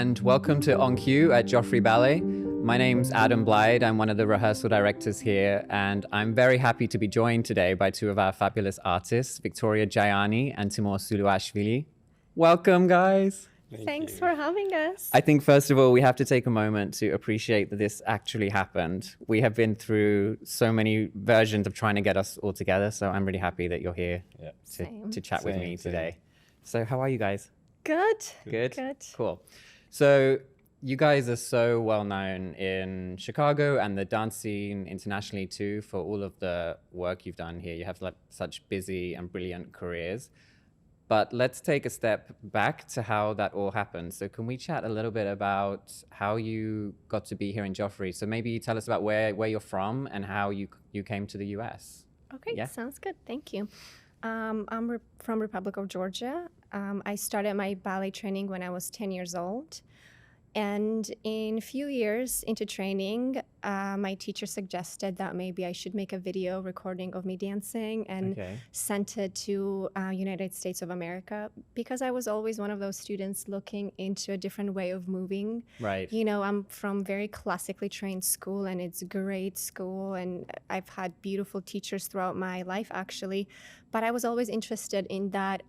and welcome to On Cue at Joffrey Ballet. My name's Adam Blyde. I'm one of the rehearsal directors here, and I'm very happy to be joined today by two of our fabulous artists, Victoria Jayani and Temur Suluashvili. Welcome, guys. Thanks for having us. I think, first of all, we have to take a moment to appreciate that this actually happened. We have been through so many versions of trying to get us all together, so I'm really happy that you're here to chat with me today. So how are you guys? Good. Good? Cool. So you guys are so well known in Chicago and the dance scene internationally too for all of the work you've done here. You have such busy and brilliant careers. But let's take a step back to how that all happened. So can we chat a little bit about how you got to be here in Joffrey? So maybe tell us about where you're from and how you came to the US. Okay, sounds good. Thank you. I'm from Republic of Georgia. I started my ballet training when I was 10 years old. And in a few years into training, my teacher suggested that maybe I should make a video recording of me dancing and sent it to United States of America, because I was always one of those students looking into a different way of moving. Right. You know, I'm from very classically trained school, and it's a great school, and I've had beautiful teachers throughout my life, actually. But I was always interested in that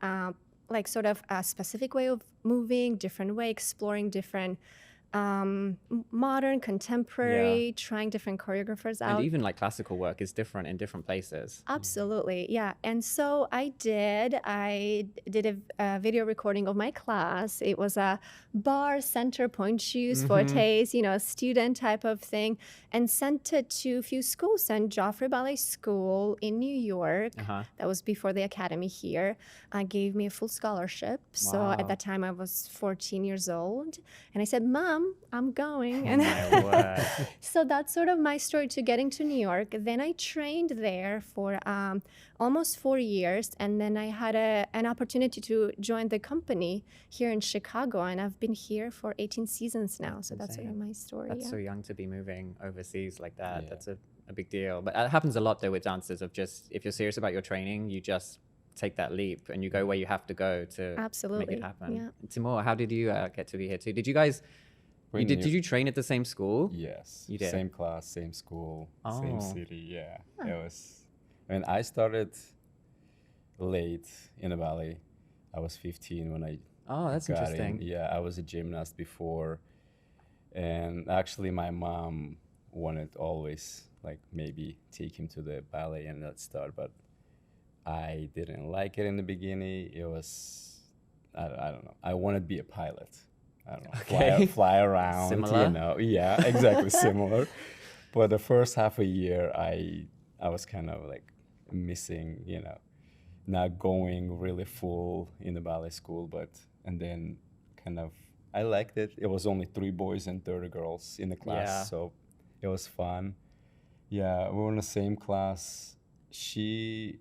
like sort of a specific way of moving, different way, exploring different modern, contemporary, trying different choreographers out. And even like classical work is different in different places. Absolutely, yeah. And so I did a video recording of my class. It was a bar, center, point shoes, fortes, you know, student type of thing, and sent it to a few schools. And Joffrey Ballet School in New York, that was before the academy here, gave me a full scholarship. Wow. So at that time I was 14 years old. And I said, Mom, I'm going. Oh my word. So that's sort of my story to getting to New York. Then I trained there for almost 4 years. And then I had an opportunity to join the company here in Chicago. And I've been here for 18 seasons now. So that's sort of my story. That's so young to be moving overseas like that. Yeah. That's a big deal. But it happens a lot though with dancers of just, if you're serious about your training, you just take that leap and you go where you have to go to make it happen. Yeah. Timur, how did you get to be here too? Did you guys... Did you train at the same school? Yes. You did? Same class, same school, same city, yeah. It was, I mean, I started late in the ballet. I was 15 when I that's got interesting. in. Yeah, I was a gymnast before. And actually my mom wanted always, like, maybe take him to the ballet and let's start. But I didn't like it in the beginning. It was, I don't know. I wanted to be a pilot. I don't know, fly around, similar. You know. Yeah, exactly, similar. But the first half a year, I was kind of like missing, you know, not going really full in the ballet school, and then kind of, I liked it. It was only 3 boys and 30 girls in the class, so it was fun. Yeah, we were in the same class. She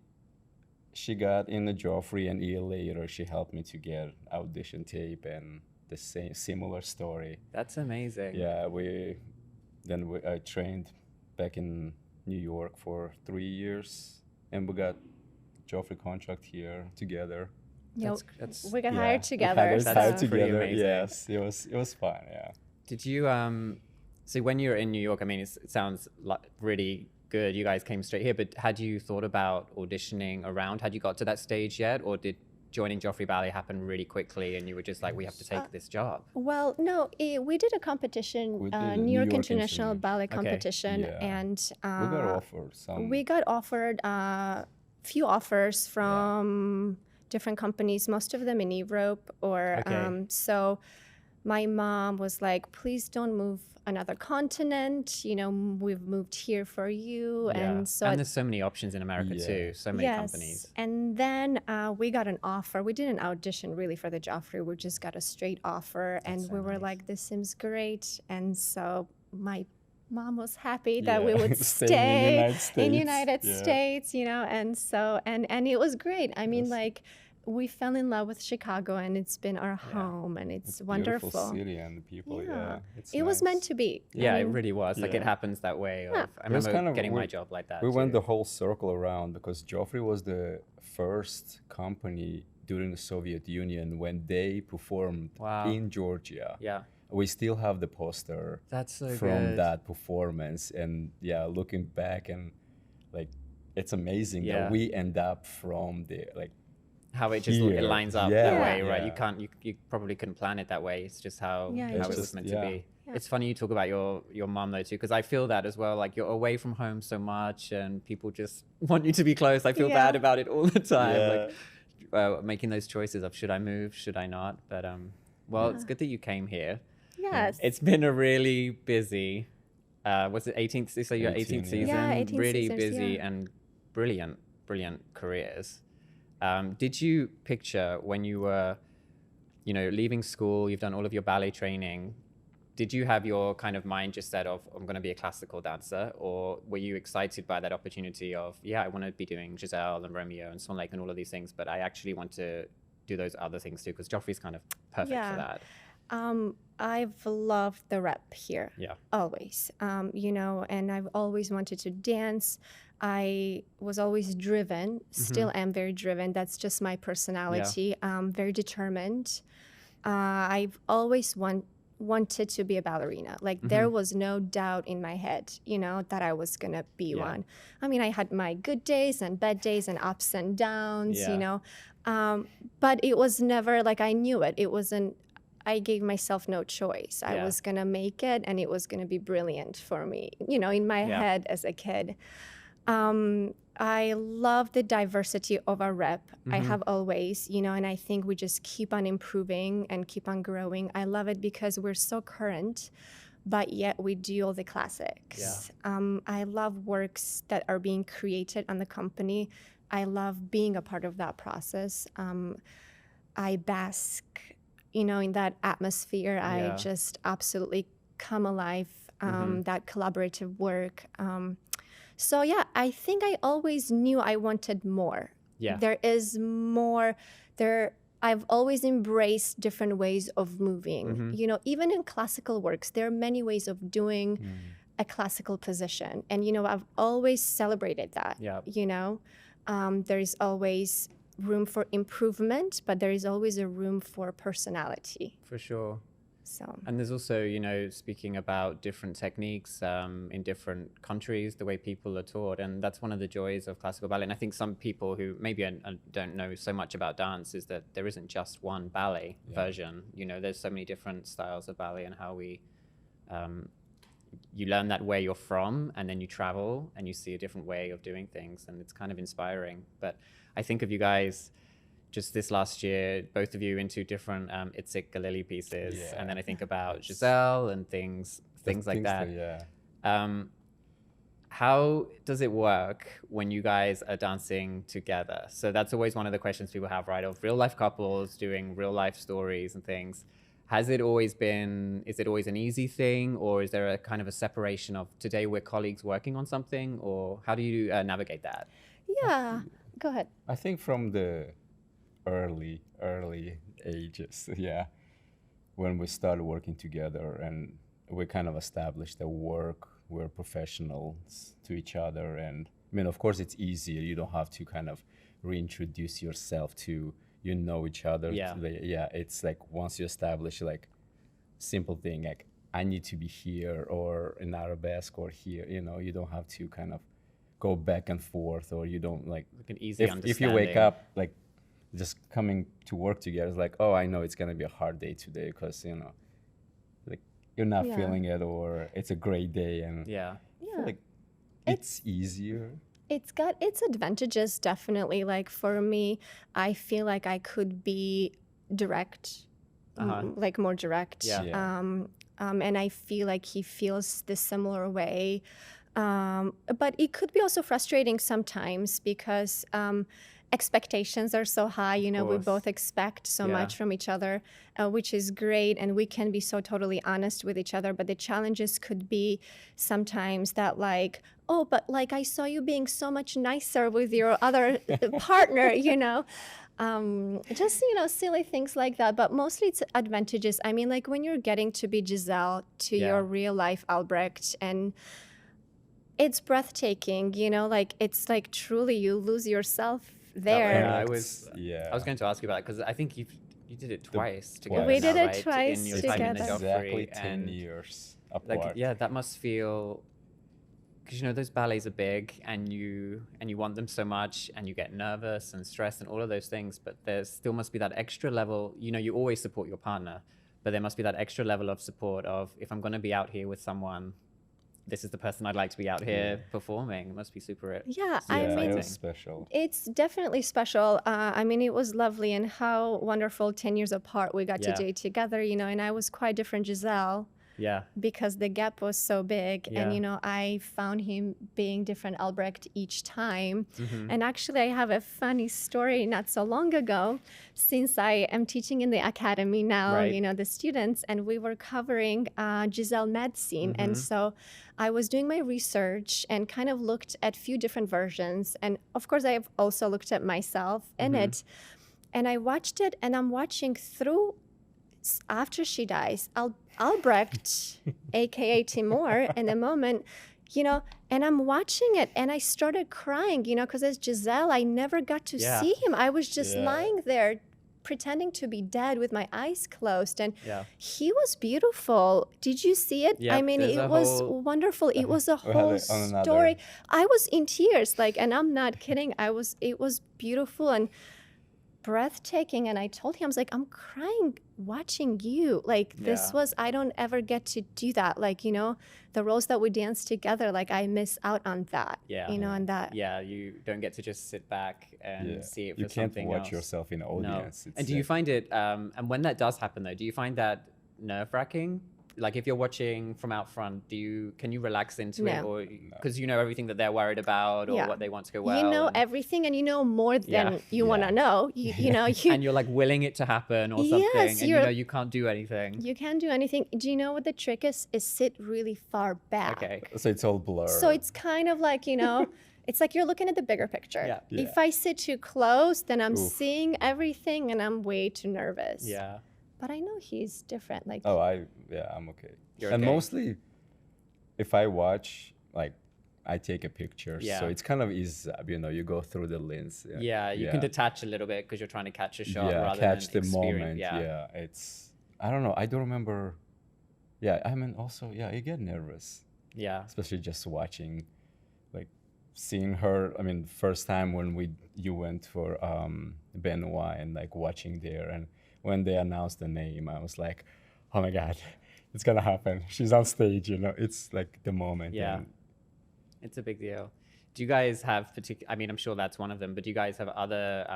got in the Joffrey, and a year later, she helped me to get audition tape and the same similar story. That's amazing. Yeah, I trained back in New York for 3 years, and we got Joffrey contract here together. Yeah, we got hired together. Hired together. Yes, it was fun. Yeah. Did you so when you were in New York? I mean, it sounds like really good. You guys came straight here, but had you thought about auditioning around? Had you got to that stage yet, or did joining Joffrey Ballet happen really quickly and you were just like, we have to take this job? Well, no, we did a competition, New York International Ballet Competition, and we got offered a few offers from different companies, most of them in Europe. So my mom was like, please don't move another continent, you know, we've moved here for you. And so there's so many options in America too, so many companies. And then we got an offer. We didn't audition really for the Joffrey, we just got a straight offer. And we were like, this seems great. And so my mom was happy that we would stay in the United States, you know, and so, and it was great. I mean, like, we fell in love with Chicago, and it's been our home, and it's wonderful. Beautiful city and the people. It was meant to be. Yeah, it really was. Like, it happens that way. I remember getting my job like that. We went the whole circle around because Joffrey was the first company during the Soviet Union when they performed in Georgia. Yeah. we still have the poster That's so from good. that performance. And yeah, looking back, and like it's amazing Yeah. that we end up from the like How it just here. it lines up Yeah, that way, right? yeah. You probably couldn't plan it that way. It's just how Yeah, how it it was just- meant yeah. to be. Yeah. It's funny you talk about your mom though too, because I feel that as well. Like you're away from home so much, and people just want you to be close. I feel Yeah. bad about it all the time. Yeah. Like making those choices of should I move, should I not? But well, it's good that you came here. Yes. It's been a really busy. Was it 18th? So your 18, 18th yeah. season. Yeah, 18 really seasons, busy yeah. and brilliant careers. Did you picture when you were, leaving school, you've done all of your ballet training, did you have your kind of mind just set of, I'm going to be a classical dancer? Or were you excited by that opportunity of, yeah, I want to be doing Giselle and Romeo and Swan Lake and all of these things, but I actually want to do those other things too? Because Joffrey's kind of perfect for that. I've loved the rep here. Yeah. Always. And I've always wanted to dance. I was always driven, still am very driven. That's just my personality. Very determined. I've always wanted to be a ballerina. Like there was no doubt in my head, that I was gonna be one. I mean, I had my good days and bad days and ups and downs, but it was never like I knew it. It wasn't, I gave myself no choice. I was gonna make it, and it was gonna be brilliant for me, in my head as a kid. I love the diversity of our rep. I have always, and I think we just keep on improving and keep on growing. I love it because we're so current, but yet we do all the classics. I love works that are being created on the company. I love being a part of that process. I bask, in that atmosphere. I just absolutely come alive, that collaborative work. So yeah, I think I always knew I wanted more. Yeah. There is more there. I've always embraced different ways of moving. Even in classical works, there are many ways of doing a classical position. And, I've always celebrated that. Yeah. There is always room for improvement, but there is always a room for personality. For sure. So. And there's also, speaking about different techniques in different countries, the way people are taught. And that's one of the joys of classical ballet. And I think some people who maybe don't know so much about dance is that there isn't just one ballet version. There's so many different styles of ballet, and how we, you learn that where you're from, and then you travel and you see a different way of doing things. And it's kind of inspiring. But I think of you guys just this last year, both of you into different Itzik Galili pieces. Yeah. And then I think about Giselle and things like that. How does it work when you guys are dancing together? So that's always one of the questions people have, right? Of real life couples doing real life stories and things. Is it always an easy thing, or is there a kind of a separation of today we're colleagues working on something, or how do you navigate that? Yeah, go ahead. I think from the early ages, when we started working together and we kind of established that we're professionals to each other. And I mean, of course it's easier. You don't have to kind of reintroduce yourself to, each other. It's like once you establish like simple thing, like I need to be here or in arabesque or here, you don't have to kind of go back and forth, or you don't like an easy if you wake up like just coming to work together, it's like, oh, I know it's gonna be a hard day today because like you're not feeling it, or it's a great day, and I feel like it's easier. It's got its advantages, definitely. Like for me, I feel like I could be direct, like more direct. And I feel like he feels the similar way. But it could be also frustrating sometimes because expectations are so high. We both expect so much from each other, which is great, and we can be so totally honest with each other. But the challenges could be sometimes that like, oh, but like I saw you being so much nicer with your other partner, just silly things like that. But mostly it's advantages. I mean, like when you're getting to be Giselle to your real life Albrecht, and it's breathtaking, like it's like truly you lose yourself there. I was going to ask you about it, because I think You did it twice together. Twice. We did now, it right? twice in your It's time in the together. exactly Joffrey 10 and years like apart. yeah, that must feel because you know those ballets are big and you want them so much and you get nervous and stressed and all of those things, but there still must be that extra level. You know, you always support your partner, but there must be that extra level of support of if I'm going to be out here with someone, this is the person I'd like to be out here performing. It must be super. Yeah, super I Yeah, mean, it was special. it's definitely special. I mean, it was lovely, and how wonderful 10 years apart we got to Yeah. do together, you know, and I was quite different Giselle Yeah. because the gap was so big. Yeah. And, you know, I found him being different Albrecht each time. Mm-hmm. And actually, I have a funny story not so long ago, since I am teaching in the academy now, Right. you know, the students, and we were covering Giselle medicine. Mm-hmm. And so I was doing my research and kind of looked at few different versions. And of course, I've also looked at myself in Mm-hmm. it. And I watched it, and I'm watching through after she dies, Albrecht, aka Temur, in the moment, you know, and I'm watching it and I started crying, you know, because as Giselle, I never got to Yeah. see him. I was just Yeah. lying there pretending to be dead with my eyes closed. And Yeah. he was beautiful. Did you see it? Yep, I mean, there's it a was whole- wonderful. It was a We had whole it on another- story. I was in tears, like, and I'm not kidding. It was beautiful and breathtaking. And I told him, I was like, I'm crying watching you. Like, this Yeah. was, I don't ever get to do that. Like, you know, the roles that we danced together, like, I miss out on that. Yeah. You know, and that. Yeah, you don't get to just sit back and Yeah. see it for You can't something watch else. yourself in the No. audience. It's And do you find it, and when that does happen though, do you find that nerve-wracking? Like if you're watching from out front, can you relax into it, No. or because you know everything that they're worried about or Yeah. what they want to go well? You know and, everything, and you know more than Yeah. you want to know. You know, and you're like willing it to happen or something, Yes, and you you're- know you can't do anything. you can't do anything. Do you know what the trick is? Is sit really far back. Okay. So it's all blur. So it's kind of like, you know, it's like you're looking at the bigger picture. Yeah. Yeah. If I sit too close, then I'm Oof. seeing everything and I'm way too nervous. Yeah. But I know he's different. Like, Oh, I'm okay. You're and okay. mostly, if I watch, like, I take a picture. Yeah. So it's kind of easy, you know, you go through the lens. Yeah, you can detach a little bit because you're trying to catch a shot Yeah, rather catch than the experience. moment. Yeah. Yeah, it's, I don't know. I don't remember. Yeah, I mean, also, yeah, you get nervous, Yeah. especially just watching, like, seeing her. I mean, first time when you went for Benoit and like watching there, and when they announced the name, I was like, oh my God, it's gonna happen. She's on stage, you know. It's like the moment. Yeah. and- It's a big deal. Do you guys have particular? I mean, I'm sure that's one of them. But do you guys have other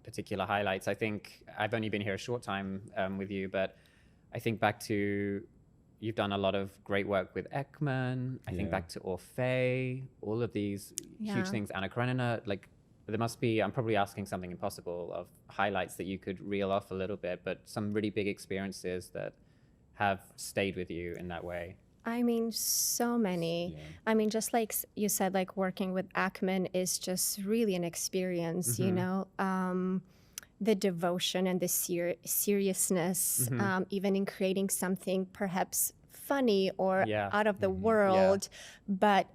particular highlights? I think I've only been here a short time with you, but I think back to you've done a lot of great work with Ekman. I think Yeah. back to Orfei. All of these Yeah. huge things. Anna Karenina. Like there must be. I'm probably asking something impossible of highlights that you could reel off a little bit, but some really big experiences that have stayed with you in that way. I mean, so many. Yeah. I mean, just like you said, like working with Ackman is just really an experience, you know? The devotion and the seriousness, even in creating something perhaps funny or Yeah. out of the world, but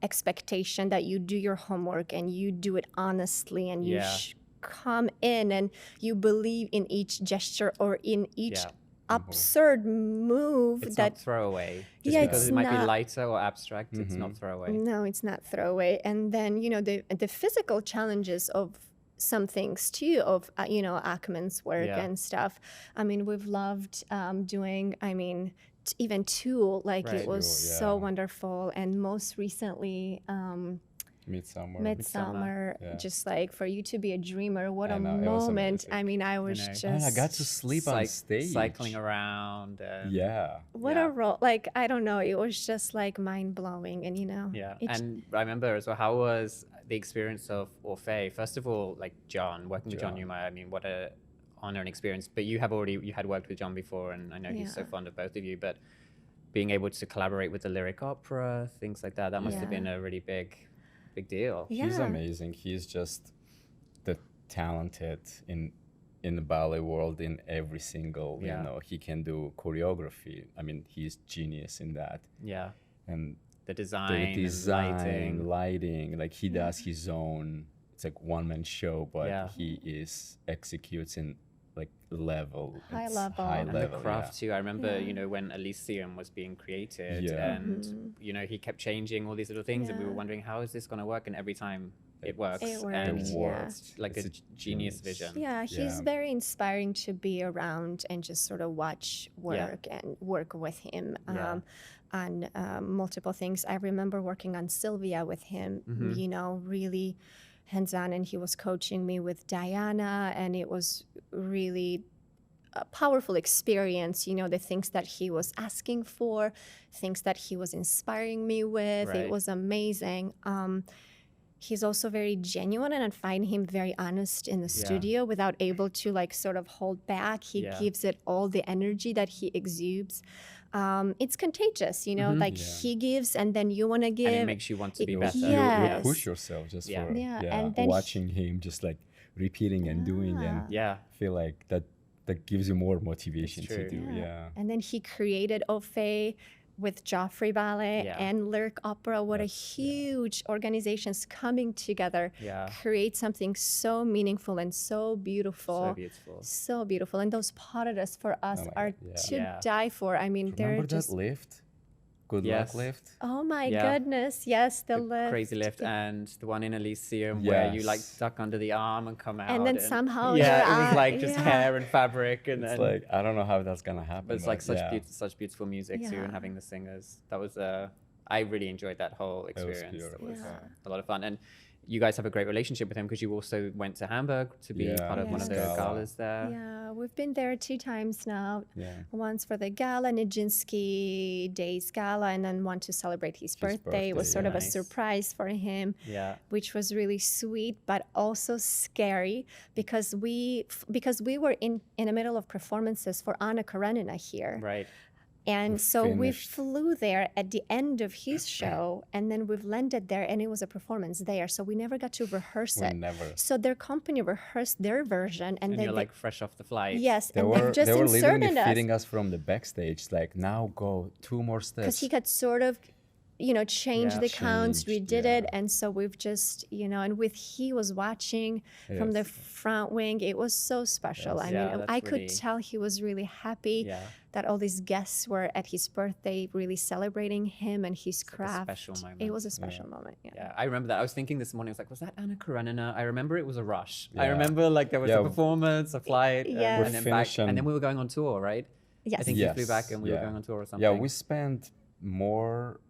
expectation that you do your homework and you do it honestly and you Yeah. come in and you believe in each gesture or in each Yeah. absurd move It's that not throwaway. Just Yeah, because it's it might be not. lighter or abstract, it's not throwaway. no, it's not throwaway. And then, you know, the physical challenges of some things too, of, you know, Ackman's work Yeah. and stuff. I mean, we've loved doing, I mean, even Tool, like Right. it was Tool, so yeah. wonderful. And most recently, Midsummer. Midsummer, Yeah. just like for you to be a dreamer, what I a know, it was moment. amazing. I mean, I was know. just, And I got to sleep on stage. Cycling around. And, Yeah. what Yeah. a role. Like, I don't know, it was just like mind blowing. And, you know, Yeah. it And I remember as well, how was the experience of Orfei? First of all, like John, working with John John. Newmeyer, I mean, what a honor and experience. But you had worked with John before, and I know he's so Yeah. fond of both of you. But being able to collaborate with the lyric opera, things like that, that must have Yeah. been a really big deal. Yeah. He's amazing. He's just the talented in the ballet world in every single, Yeah. you know, he can do choreography. I mean, he's genius in that. Yeah. And The the design, and design, lighting. lighting, like he does his own, it's like one-man show, but Yeah. he executes in like level. High It's level. High And And the level, craft too. I remember, Yeah. you know, when Elysium was being created, Yeah. and you know, he kept changing all these little things, and we were Yeah. wondering how is this going to work, and every time it works. It And works, It yeah. works. like It's a genius vision. Yeah, he's Yeah. very inspiring to be around and just sort of watch work and work with him Yeah. on multiple things. I remember working on Sylvia with him, you know, really hands-on, and he was coaching me with Diana, and it was really a powerful experience, you know, the things that he was asking for, things that he was inspiring me with. Right. It was amazing. He's also very genuine, and I find him very honest in the studio without able to like sort of hold back. He gives it all the energy that he exudes. It's contagious, you know, like he gives and then you want to give. And it makes you want to be better. You Yes. push yourself just Yeah. for and then watching him just like repeating and doing, and Yeah. feel like that gives you more motivation It's to true. do. Yeah. And then he created Ofe with Joffrey Ballet Yeah. and Lyric Opera. What a huge organizations coming together, Yeah. create something so meaningful and so beautiful. So beautiful. So beautiful. And those potteras for us my are God, yeah. to Yeah. die for. I mean, they're Remember just, that lift? Good Yes. luck lift. oh my Yeah. goodness. Yes, the lift. Crazy lift, and the one in Elysium where you like Yes. duck under the arm and come out. And then somehow yeah, your it was eye- like just yeah. hair and fabric, and It's then like I don't know how that's gonna happen. but it's like but yeah. such beautiful music too, Yeah. and having the singers. That was I really enjoyed that whole experience. That beautiful. was Yeah. a lot of fun, and you guys have a great relationship with him because you also went to Hamburg to be Yeah, part of one of the Gala. galas there. Yeah, we've been there 2 times now. Yeah. Once for the gala, Nijinsky Days Gala, and then one to celebrate his birthday. It was birthday, sort of a nice. surprise for him, Yeah. which was really sweet, but also scary because we were in the middle of performances for Anna Karenina here. Right. And We so we finished. flew there at the end of his show, and then we've landed there, and it was a performance there. So we never got to rehearse We it. never. So their company rehearsed their version, and And then you're like fresh off the flight. yes, They and were they've just they were literally inserted us feeding us from the backstage. Like now go 2 more steps. because he could sort of, you know, change Yeah. the counts. We Changed, did it, yeah. and so we've just, you know, and with he was watching from the Yes. front wing. It was so special. Yes. I Yeah, mean, that's I could really- tell he was really happy Yeah. that all these guests were at his birthday, really celebrating him and his like a craft. special It moment. was a special moment. Yeah. Yeah, I remember that. I was thinking this morning, I was like, was that Anna Karenina? I remember it was a rush. I Yeah. remember like there was Yeah. a performance, a flight, Yeah. We're and then back. finishing- And then we were going on tour, right? Yes. I think you flew back and we were yeah. going on tour or something. Yeah, we spent more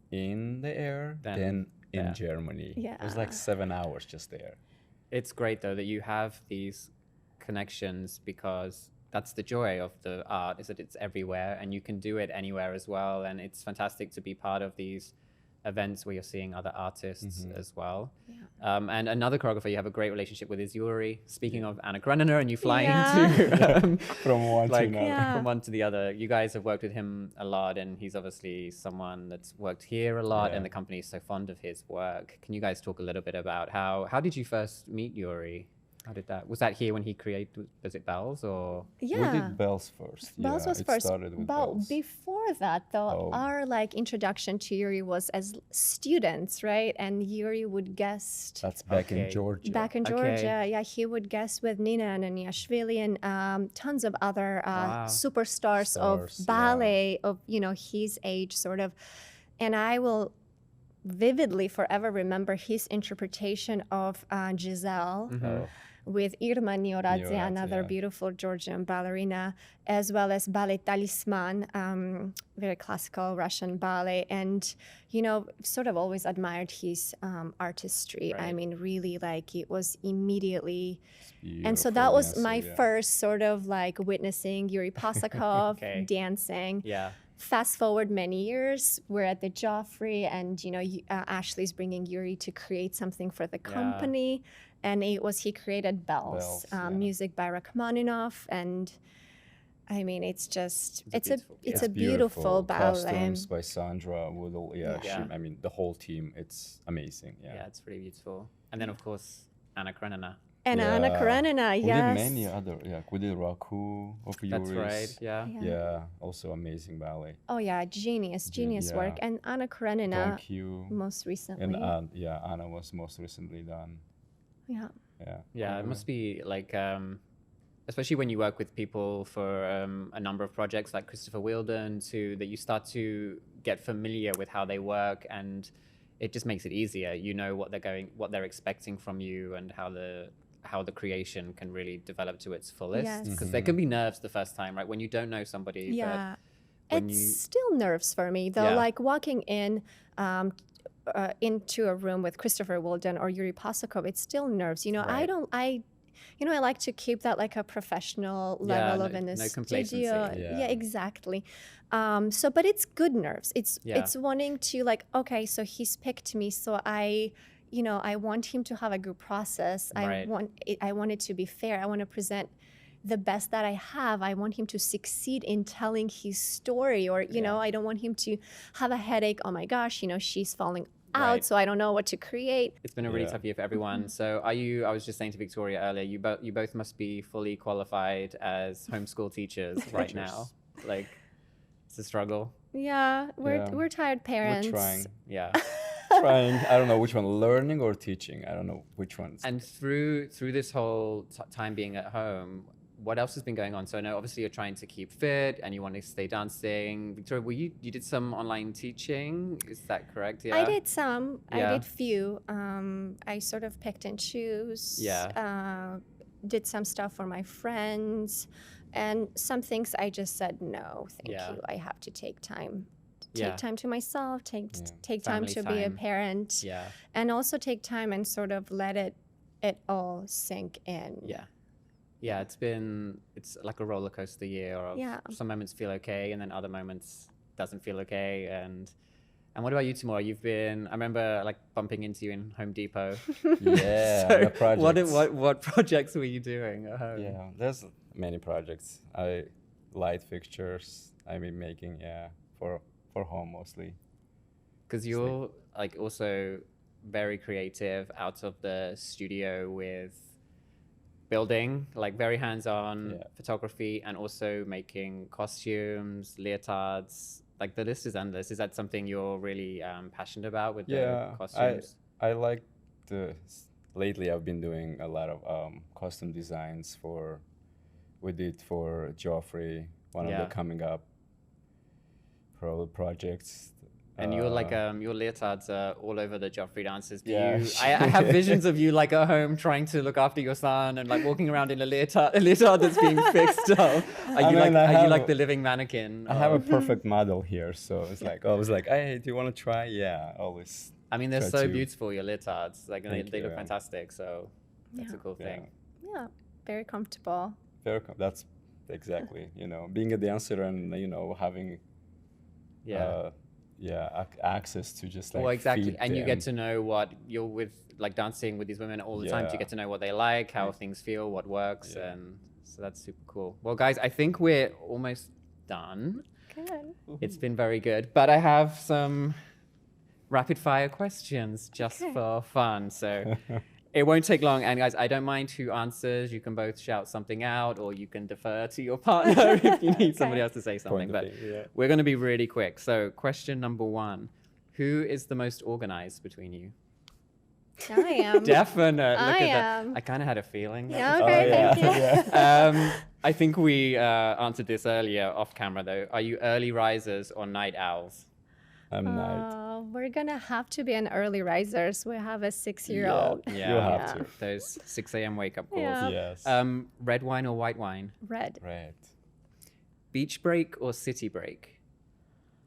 in the air Than than in there. Germany. It was Yeah. like 7 hours just there. It's great though that you have these connections because that's the joy of the art is that it's everywhere and you can do it anywhere as well. And it's fantastic to be part of these events where you're seeing other artists as well. Yeah. And another choreographer you have a great relationship with is Yuri. Speaking of Anna Karenina and you flying Yeah. to From one like to another. Yeah. from one to the other. You guys have worked with him a lot, and he's obviously someone that's worked here a lot, and Yeah. the company is so fond of his work. Can you guys talk a little bit about how did you first meet Yuri? How did that was that here when he created? Was it Bells or? Yeah. We did Bells first. Bells yeah, was it first. started with But Bells. before that, though, Oh. our like introduction to Yuri was as students, right? And Yuri would guest That's back Okay. in Georgia. back in Okay. Georgia. Yeah, he would guest with Nina and Aniashvili and tons of other Wow. superstars of Stars, yeah. ballet of his age, sort of. And I will vividly forever remember his interpretation of Giselle. Oh, With Irma Nioradze, Nioradze, another yeah. beautiful Georgian ballerina, as well as Ballet Talisman, very classical Russian ballet. And, sort of always admired his artistry. I Right. mean, really, like, it was immediately. it's And so beautiful, that was yeah, so, my yeah. first sort of like witnessing Yuri Pasakov Okay. dancing. Yeah. Fast forward many years, we're at the Joffrey, and Ashley's bringing Yuri to create something for the Yeah. company, and he created Bells, Bells, yeah. music by Rachmaninoff, and I mean it's It's a beautiful it's piece. a beautiful ballet. Costumes by Sandra Woodall. Yeah, Yeah. I mean the whole team. It's amazing. Yeah. Yeah, it's really beautiful. And then of course Anna Karenina. And Anna Yeah. Karenina, We yes, did many other. Yeah, we did Raku of That's Yuri's. right. Yeah. Yeah, also amazing ballet. Oh yeah, genius yeah. work, and Anna Karenina Thank you. most recently. And Anna was most recently done. Yeah. Yeah. Yeah, it must be like especially when you work with people for a number of projects like Christopher Wheeldon, that you start to get familiar with how they work, and it just makes it easier. You know what they're expecting from you, and how the creation can really develop to its fullest. Yes. Because there can be nerves the first time, right? When you don't know somebody. Yeah. But when It's still nerves for me though. Yeah. Like walking into a room with Christopher Wheeldon or Yuri Pasakov, it's still nerves. You know, Right. I like to keep that like a professional level of in the no complacency. studio. Yeah. Yeah, exactly. But it's good nerves. It's wanting to like, okay, so he's picked me, so I want him to have a good process. Right. I want it to be fair. I want to present the best that I have. I want him to succeed in telling his story, or I don't want him to have a headache. Oh my gosh, she's falling out, Right. so I don't know what to create. It's been a really tough year for everyone. So I was just saying to Victoria earlier, you both must be fully qualified as homeschool teachers right now. Like, it's a struggle. Yeah, we're tired parents. We're trying. Yeah. Trying. I don't know which one, learning or teaching. I don't know which one. And through this whole time being at home, what else has been going on? So I know obviously you're trying to keep fit and you want to stay dancing. Victoria, you did some online teaching, is that correct? Yeah. I did some. Yeah. I did few. I sort of picked and choose. Yeah. Did some stuff for my friends, and some things I just said no, thank Yeah. you. I have to take time. Yeah. Take time to myself. Take time Family to be a time. parent. Yeah. And also take time and sort of let it all sink in. Yeah. Yeah, it's like a roller coaster year of some moments feel okay and then other moments doesn't feel okay. And what about you, Temur? I remember like bumping into you in Home Depot. Yeah, So the projects. what projects were you doing at home? Yeah, there's many projects. Light fixtures I've been making, for home mostly. Because you're like also very creative out of the studio with building, like very hands-on photography, and also making costumes, leotards. Like the list is endless. Is that something you're really passionate about with the costumes? I like lately I've been doing a lot of custom designs we did for Joffrey, one of the coming up projects. And you're like your leotards are all over the Joffrey dances. Yeah. I have visions of you like at home trying to look after your son and like walking around in a leotard that's being fixed up. Are you like the living mannequin? I have a perfect model here, so it's like I was like, hey, do you want to try? Yeah, always. I mean, they're try so to. beautiful, your leotards. Like they look you. fantastic. So that's a cool thing. Yeah, very comfortable. That's exactly, being a dancer and having access to just like exactly. feed And you them. get to know what you're with, like dancing with these women all the time. So you get to know what they like, how things feel, what works, and so that's super cool. Well, guys, I think we're almost done. Good. It's been very good, but I have some rapid fire questions just for fun. So it won't take long. And guys, I don't mind who answers. You can both shout something out, or you can defer to your partner if you need somebody else to say something. But we're going to be really quick. So question number 1, who is the most organized between you? I am. Definite. Look I at am. that. I kind of had a feeling. Yeah, okay, thank you. I think we answered this earlier off camera though. Are you early risers or night owls? I'm night. We're gonna have to be an early risers. We have a 6-year-old. Yeah, you have to. Those 6 a.m. wake up calls. Yeah. Yes. Red wine or white wine? Red. Red. Beach break or city break?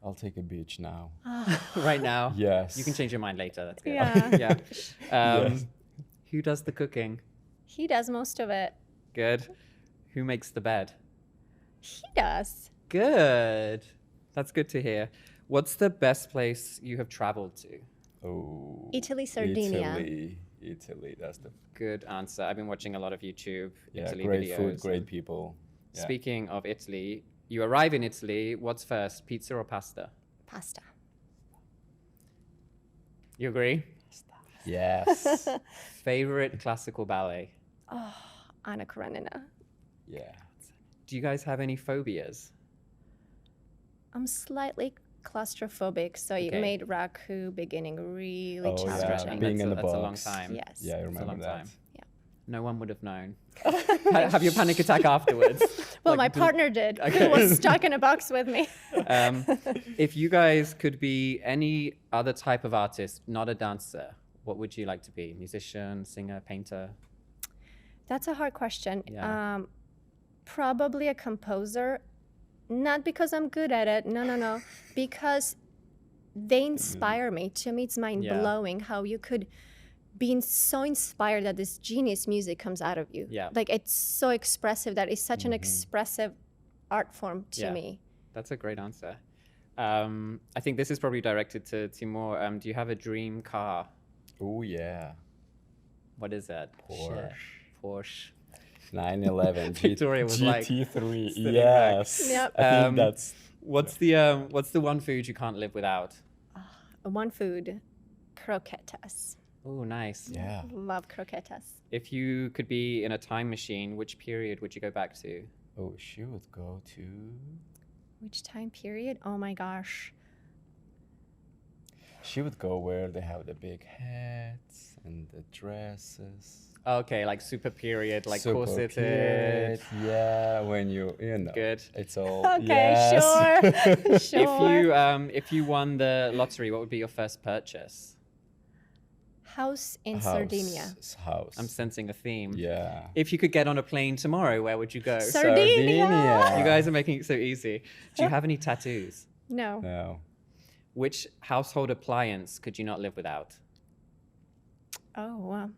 I'll take a beach now. Right now? Yes. You can change your mind later. That's good. Yeah. Yes. Who does the cooking? He does most of it. Good. Who makes the bed? He does. Good. That's good to hear. What's the best place you have traveled to? Oh. Italy, Sardinia. Italy. That's the Good answer. I've been watching a lot of YouTube Italy great videos. food, great people. Yeah. Speaking of Italy, you arrive in Italy. What's first, pizza or pasta? Pasta. You agree? Yes. Favorite classical ballet? Oh, Anna Karenina. Yeah. Do you guys have any phobias? I'm slightly claustrophobic, so it Okay. made Raku beginning really Oh, yeah. challenging. Being in the that's a long box. time. Yes. Yeah, I It's a remember long that. time. Yeah. No one would have known. Have your panic attack afterwards. Well, Like, my partner did. He was stuck in a box with me. If you guys could be any other type of artist, not a dancer, what would you like to be? Musician, singer, painter? That's a hard question. Yeah. Probably a composer, not because I'm good at it. No. Because they inspire me. To me, it's mind-blowing how you could be so inspired that this genius music comes out of you. Yeah. Like, it's so expressive. That is such an expressive art form to me. That's a great answer. I think this is probably directed to Temur. Do you have a dream car? Oh, yeah. What is it? Porsche. Porsche. 911 Victoria was like GT3. sitting Yes. Yep. I think that's What's the one food you can't live without? One food, croquetas. Oh, nice. yeah. Love croquetas. If you could be in a time machine, which period would you go back to? Oh, she would go to. Which time period? Oh my gosh. She would go where they have the big hats and the dresses. Okay, like super period, like Super corseted. period, yeah, when you know. Good. It's all. Okay, yes. sure. If you won the lottery, what would be your first purchase? House in Sardinia. House. I'm sensing a theme. Yeah. If you could get on a plane tomorrow, where would you go? Sardinia. You guys are making it so easy. Do you have any tattoos? No. No. Which household appliance could you not live without? Oh, wow.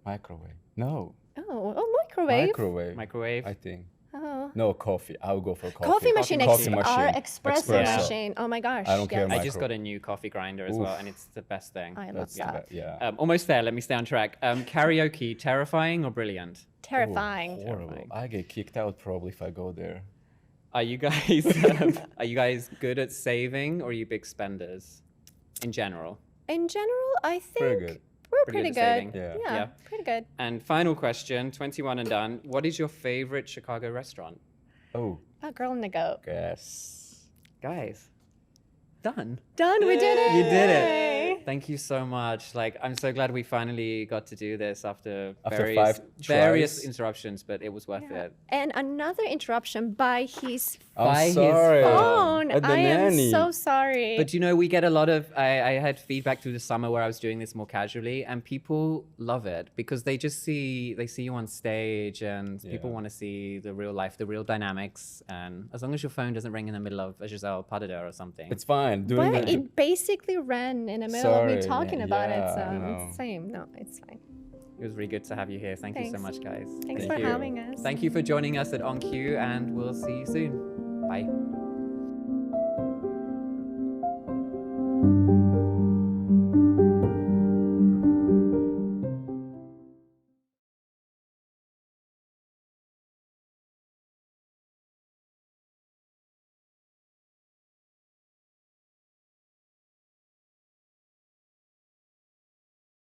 Microwave. No. Oh, microwave. Microwave. Microwave? I think. Oh. No, coffee. I'll go for coffee. Coffee machine. Coffee machine. Our espresso Espresso. machine. Oh my gosh. I don't care. I just Micro. got a new coffee grinder as well, and it's the best thing. I love That's that. yeah. Almost there. Let me stay on track. Karaoke, terrifying or brilliant? Terrifying. Horrible. Terrifying. I get kicked out probably if I go there. Are you guys good at saving, or are you big spenders in general? In general, I think Pretty good. we're Pretty pretty good at good. saving. Yeah. Yeah. Pretty good. And final question, 21 and done. What is your favorite Chicago restaurant? Oh, A girl in the goat. yes. Guys, done. Done. We did it. You did Yay. it. Thank you so much. Like, I'm so glad we finally got to do this after After various 5 various tries. interruptions, but it was worth Yeah. it. And another interruption by his I'm By his sorry. phone. At the I am nanny. so sorry. But you know, we get a lot of. I had feedback through the summer where I was doing this more casually, and people love it because they just see you on stage, and people Yeah. want to see the real life, the real dynamics. And as long as your phone doesn't ring in the middle of a Giselle Padada or something, It's fine. Doing But the, it basically ran in the middle of me Sorry, talking about it, so yeah, I know. it's same. No, it's fine. it was really good to have you here. Thank you so Thanks. much, guys. Thanks Thank for you. having us. Thank you for joining us at On Cue, and we'll see you soon. Bye.